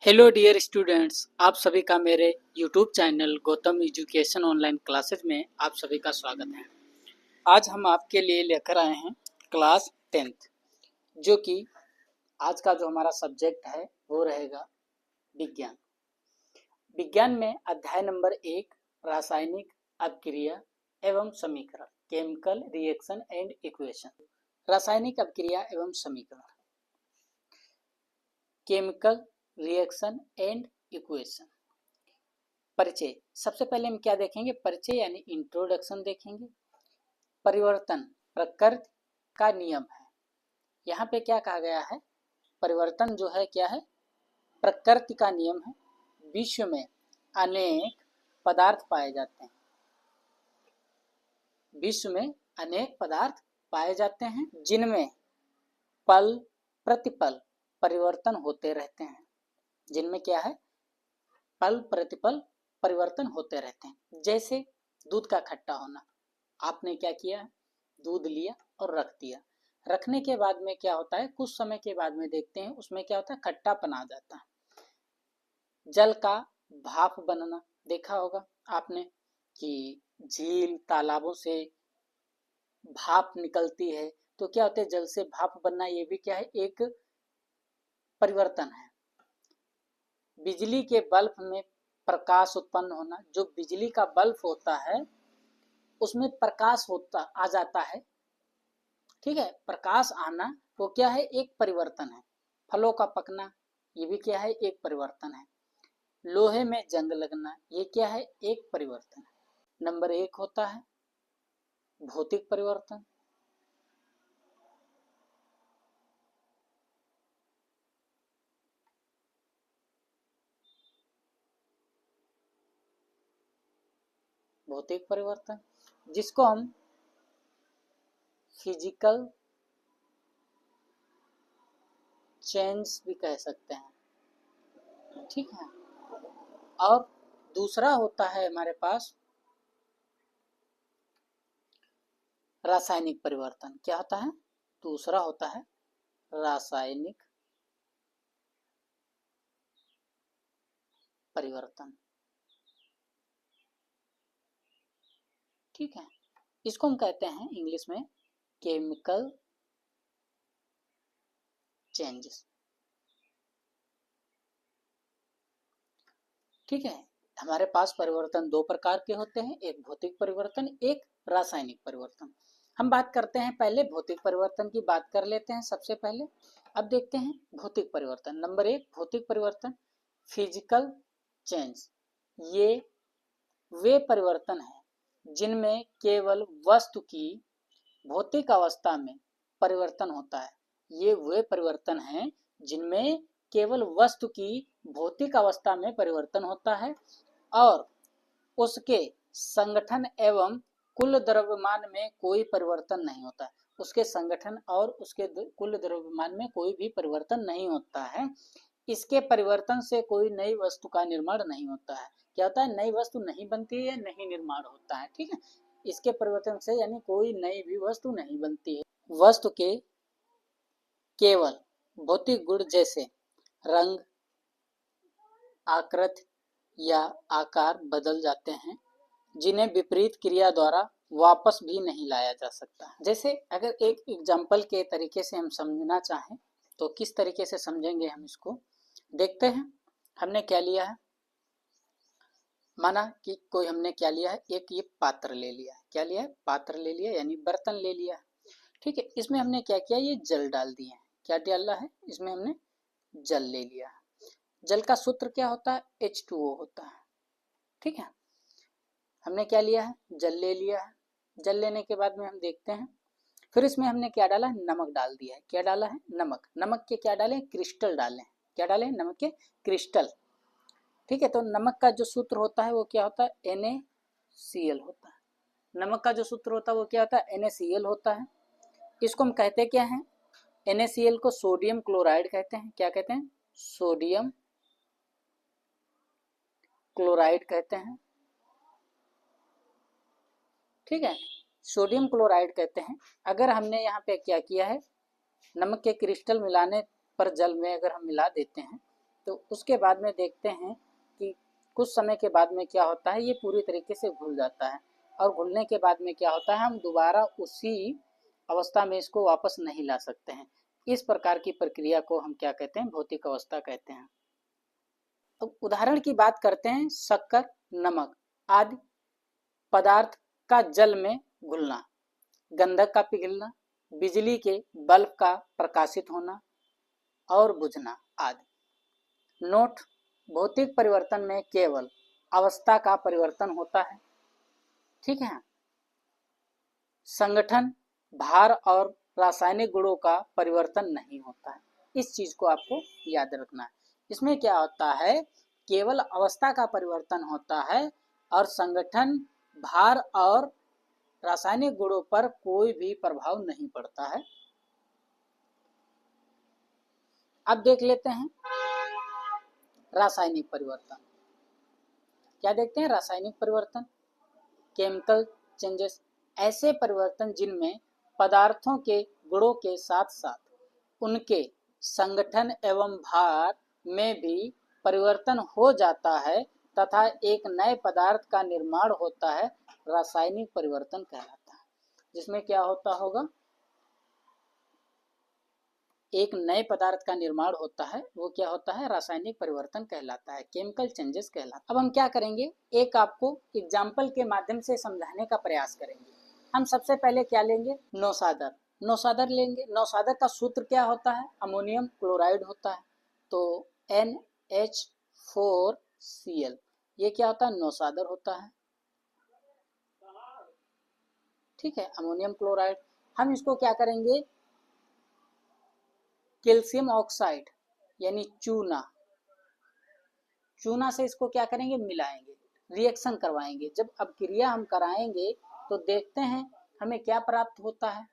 Hello dear students, आप सभी का मेरे YouTube channel Gautam education online classes में आप सभी का स्वागत है। आज हम आपके लिए लेकर आए हैं क्लास 10th, जो कि आज का जो हमारा सब्जेक्ट है वो रहेगा विज्ञान। विज्ञान में अध्याय नंबर 1 रासायनिक अभिक्रिया एवं समीकरण, केमिकल रिएक्शन एंड इक्वेशन। रासायनिक अभिक्रिया एवं समीकरण, केमिकल रिएक्शन एंड इक्वेशन। परिचय, सबसे पहले हम क्या देखेंगे? परिचय यानी इंट्रोडक्शन देखेंगे। परिवर्तन प्रकृति का नियम है। यहाँ पे क्या कहा गया है? परिवर्तन जो है क्या है? प्रकृति का नियम है। विश्व में अनेक पदार्थ पाए जाते हैं। विश्व में अनेक पदार्थ पाए जाते हैं जिनमें पल प्रतिपल परिवर्तन होते रहते हैं। जिनमें क्या है? पल प्रतिपल परिवर्तन होते रहते हैं। जैसे दूध का खट्टा होना। आपने क्या किया? दूध लिया और रख दिया। रखने के बाद में क्या होता है? कुछ समय के बाद में देखते हैं उसमें क्या होता है? खट्टापन आ जाता है। जल का भाप बनना देखा होगा आपने कि झील तालाबों से भाप निकलती है, तो क्या होता है? जल से भाप बनना, ये भी क्या है? एक परिवर्तन है। बिजली के बल्ब में प्रकाश उत्पन्न होना। जो बिजली का बल्ब होता है उसमें प्रकाश होता आ जाता है, ठीक है। प्रकाश आना वो क्या है? एक परिवर्तन है। फलों का पकना, ये भी क्या है? एक परिवर्तन है। लोहे में जंग लगना, ये क्या है? एक परिवर्तन है। नंबर 1 होता है भौतिक परिवर्तन। भौतिक परिवर्तन जिसको हम फिजिकल चेंज भी कह सकते हैं, ठीक है। और दूसरा होता है हमारे पास रासायनिक परिवर्तन। क्या होता है? दूसरा होता है रासायनिक परिवर्तन, ठीक है। इसको हम कहते हैं इंग्लिश में केमिकल चेंजेस, ठीक है। हमारे पास परिवर्तन दो प्रकार के होते हैं, एक भौतिक परिवर्तन, एक रासायनिक परिवर्तन। हम बात करते हैं, पहले भौतिक परिवर्तन की बात कर लेते हैं सबसे पहले। अब देखते हैं भौतिक परिवर्तन। नंबर 1 भौतिक परिवर्तन फिजिकल चेंज। ये वे परिवर्तन हैं जिनमें केवल वस्तु की भौतिक अवस्था में परिवर्तन होता है। ये वे परिवर्तन हैं जिनमें केवल वस्तु की भौतिक अवस्था में परिवर्तन होता है और उसके संगठन एवं कुल द्रव्यमान में कोई परिवर्तन नहीं होता। उसके संगठन और उसके कुल द्रव्यमान में कोई भी परिवर्तन नहीं होता है। इसके परिवर्तन से कोई नई वस्तु का निर्माण नहीं होता है। क्या होता है? नई वस्तु नहीं बनती है, नहीं निर्माण होता है, ठीक है। इसके परिवर्तन से यानी कोई नई भी वस्तु नहीं बनती है। वस्तु के केवल भौतिक गुण जैसे रंग, आकृति या आकार बदल जाते हैं, जिन्हें विपरीत क्रिया द्वारा वापस भी नहीं लाया जा सकता। जैसे अगर एक एग्जाम्पल के तरीके से हम समझना चाहें तो किस तरीके से समझेंगे हम इसको? देखते हैं। हमने क्या लिया है? माना कि कोई हमने क्या लिया है? एक ये पात्र ले लिया है। क्या लिया है? पात्र ले लिया, यानी बर्तन ले लिया है, ठीक है। इसमें हमने क्या किया? ये जल डाल दिए। क्या डाला है? इसमें हमने जल ले लिया। जल का सूत्र क्या होता है? H2O होता है, ठीक है। हमने क्या लिया है? जल ले लिया है। जल लेने के बाद में हम देखते हैं, फिर इसमें हमने क्या डाला है? नमक डाल दिया है। क्या डाला है? नमक। नमक के क्या डालें? क्रिस्टल डालें। क्या डालें? नमक के क्रिस्टल, ठीक है। तो नमक का जो सूत्र होता है वो क्या होता है? NaCl होता है। नमक का जो सूत्र होता है वो क्या होता है? NaCl होता है। इसको हम कहते क्या हैं? NaCl को सोडियम क्लोराइड कहते हैं। क्या कहते हैं? सोडियम क्लोराइड कहते हैं, ठीक है। सोडियम क्लोराइड कहते हैं। अगर हमने यहाँ पे क्या किया है? नमक के क्रिस्टल मिलाने पर जल में अगर हम मिला देते हैं तो उसके बाद में देखते हैं कि कुछ समय के बाद में क्या होता है, ये पूरी तरीके से घुल जाता है और घुलने के बाद में क्या होता है, हम दोबारा उसी अवस्था में इसको वापस नहीं ला सकते हैं। इस प्रकार की प्रक्रिया को हम क्या कहते हैं, भौतिक अवस्था कहते हैं। अब उदाहरण की बात करते हैं, शक्कर, नमक आदि पदार्थ का जल में घुलना, गंधक का पिघलना, बिजली के बल्ब का प्रकाशित होना और बुझना आदि। नोट: भौतिक परिवर्तन में केवल अवस्था का परिवर्तन होता है, ठीक है। संगठन, भार और रासायनिक गुणों का परिवर्तन नहीं होता है। इस चीज को आपको याद रखना है। इसमें क्या होता है, केवल अवस्था का परिवर्तन होता है और संगठन, भार और रासायनिक गुणों पर कोई भी प्रभाव नहीं पड़ता है। अब देख लेते हैं रासायनिक परिवर्तन। क्या देखते हैं, रासायनिक परिवर्तन, केमिकल चेंजेस, ऐसे परिवर्तन जिनमें पदार्थों के गुणों के साथ साथ उनके संगठन एवं भार में भी परिवर्तन हो जाता है तथा एक नए पदार्थ का निर्माण होता है, रासायनिक परिवर्तन कहलाता है। जिसमें क्या होता होगा, एक नए पदार्थ का निर्माण होता है, वो क्या होता है, रासायनिक परिवर्तन कहलाता है, केमिकल चेंजेस कहलाता है। अब हम क्या करेंगे, एक आपको एग्जाम्पल के माध्यम से समझाने का प्रयास करेंगे। हम सबसे पहले क्या लेंगे, नौसादर। नौसादर लेंगे। नौसादर का सूत्र क्या होता है, अमोनियम क्लोराइड होता है। तो NH4Cl, ये क्या होता है, नौसादर होता है, ठीक है, अमोनियम क्लोराइड। हम इसको क्या करेंगे, कैल्शियम ऑक्साइड यानी चूना, चूना से इसको क्या करेंगे, मिलाएंगे, रिएक्शन करवाएंगे। जब अपक्रिया हम कराएंगे तो देखते हैं हमें क्या प्राप्त होता है,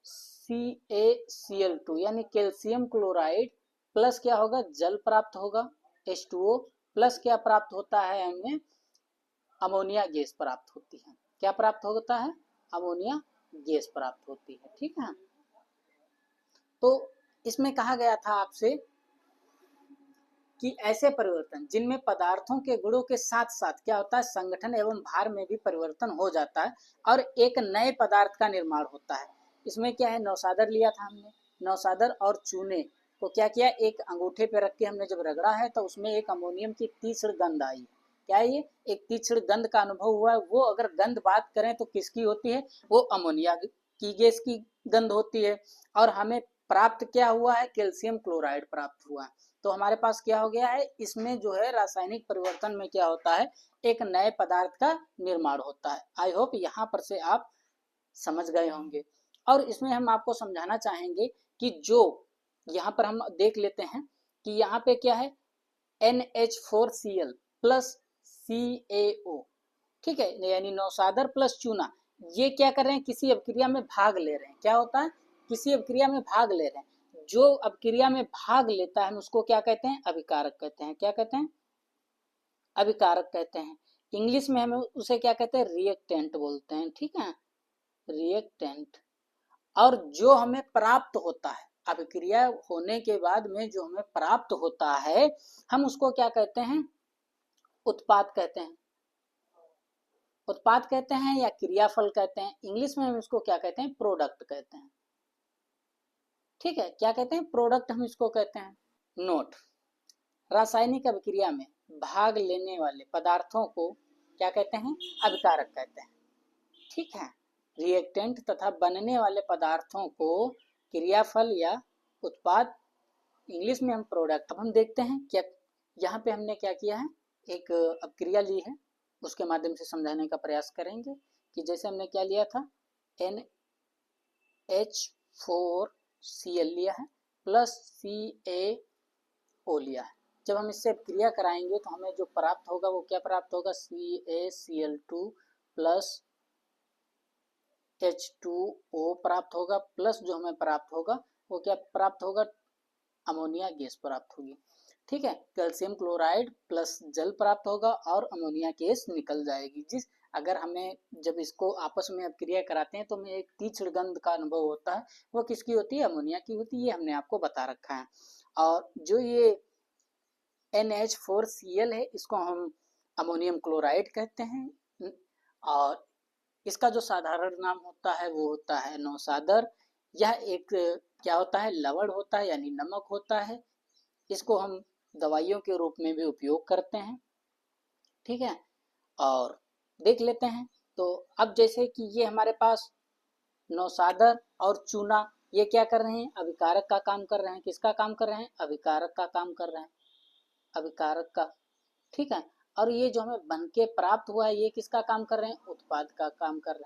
CaCl2 यानी कैल्शियम क्लोराइड प्लस क्या होगा, जल प्राप्त होगा, H2O प्लस क्या प्राप्त होता है, हमें अमोनिया गैस प्राप्त होती है। क्या प्राप्त होता है, अमोनिया गैस प्राप्त होती है, ठीक है। तो इसमें कहा गया था आपसे कि ऐसे परिवर्तन जिनमें पदार्थों के गुणों के साथ साथ क्या होता है, संगठन एवं भार में भी परिवर्तन हो जाता है और एक नए पदार्थ का निर्माण होता है। इसमें क्या है, नौसादर लिया था हमने, नौसादर और चूने को क्या किया, एक अंगूठे पे रख के हमने जब रगड़ा है तो उसमें एक अमोनियम की तीक्ष्ण गंध आई। क्या है ये, एक तीक्ष्ण गंध का अनुभव हुआ है। वो अगर गंध बात करें तो किसकी होती है, वो अमोनिया की गैस की गंध होती है। और हमें प्राप्त क्या हुआ है, कैल्शियम क्लोराइड प्राप्त हुआ है। तो हमारे पास क्या हो गया है, इसमें जो है रासायनिक परिवर्तन में क्या होता है, एक नए पदार्थ का निर्माण होता है। आई होप यहाँ पर से आप समझ गए होंगे। और इसमें हम आपको समझाना चाहेंगे कि जो यहाँ पर हम देख लेते हैं कि यहाँ पे क्या है, NH4Cl प्लस CaO, ठीक है, यानी नौसादर प्लस चूना, ये क्या कर रहे हैं, किसी अभिक्रिया में भाग ले रहे हैं। क्या होता है, किसी अभिक्रिया में भाग ले रहे हैं। जो अभिक्रिया में भाग लेता है उसको क्या कहते हैं, अभिकारक कहते हैं। क्या कहते हैं, अभिकारक कहते हैं। इंग्लिश में हमें उसे क्या कहते हैं, रिएक्टेंट बोलते हैं, ठीक है, रिएक्टेंट। और जो हमें प्राप्त होता है अभिक्रिया होने के बाद में जो हमें प्राप्त होता है, हम उसको क्या कहते हैं, उत्पाद कहते हैं। उत्पाद कहते हैं या क्रियाफल कहते हैं। इंग्लिश में हम इसको क्या कहते हैं, प्रोडक्ट कहते हैं, ठीक है। क्या कहते हैं, प्रोडक्ट हम इसको कहते हैं। नोट: रासायनिक अभिक्रिया में भाग लेने वाले पदार्थों को क्या कहते हैं, अभिकारक कहते हैं, ठीक है। रिएक्टेंट तथा बनने वाले पदार्थों को क्रियाफल या उत्पाद, इंग्लिश में हम प्रोडक्ट। अब हम देखते हैं क्या, यहाँ पे हमने क्या किया है, एक अभिक्रिया ली है, उसके माध्यम से समझाने का प्रयास करेंगे कि जैसे हमने क्या लिया था, NH4Cl लिया है प्लस CaO लिया है। जब हम इससे क्रिया कराएंगे तो हमें जो प्राप्त होगा वो क्या प्राप्त होगा, CaCl2 प्लस H2O प्राप्त होगा, प्लस जो हमें प्राप्त होगा वो क्या प्राप्त होगा, अमोनिया गैस प्राप्त होगी, ठीक है। कैल्शियम क्लोराइड प्लस जल प्राप्त होगा और अमोनिया गैस निकल जाएगी। जिस अगर हमें जब इसको आपस में अपक्रिया कराते हैं तो हमें एक तीक्ष्ण गंध का अनुभव होता है, वो किसकी होती है, अमोनिया की होती है। ये हमने आपको बता रखा है। और जो ये NH4Cl है, इसको हम अमोनियम क्लोराइड कहते हैं। और इसका जो साधारण नाम होता है वो होता है नौसादर। यह एक क्या होता है, लवण होता है यानी नमक होता है। इसको हम दवाइयों के रूप में भी उपयोग करते हैं। ठीक है, और देख लेते हैं। तो अब जैसे कि ये हमारे पास नौसादर और चूना, ये क्या कर रहे हैं, अभिकारक का काम कर रहे हैं। किसका काम कर रहे हैं, अभिकारक का काम कर रहे हैं, अभिकारक का। ठीक है, और ये जो हमें बन के प्राप्त हुआ है, ये किसका काम कर रहे हैं, उत्पाद का काम कर रहे हैं।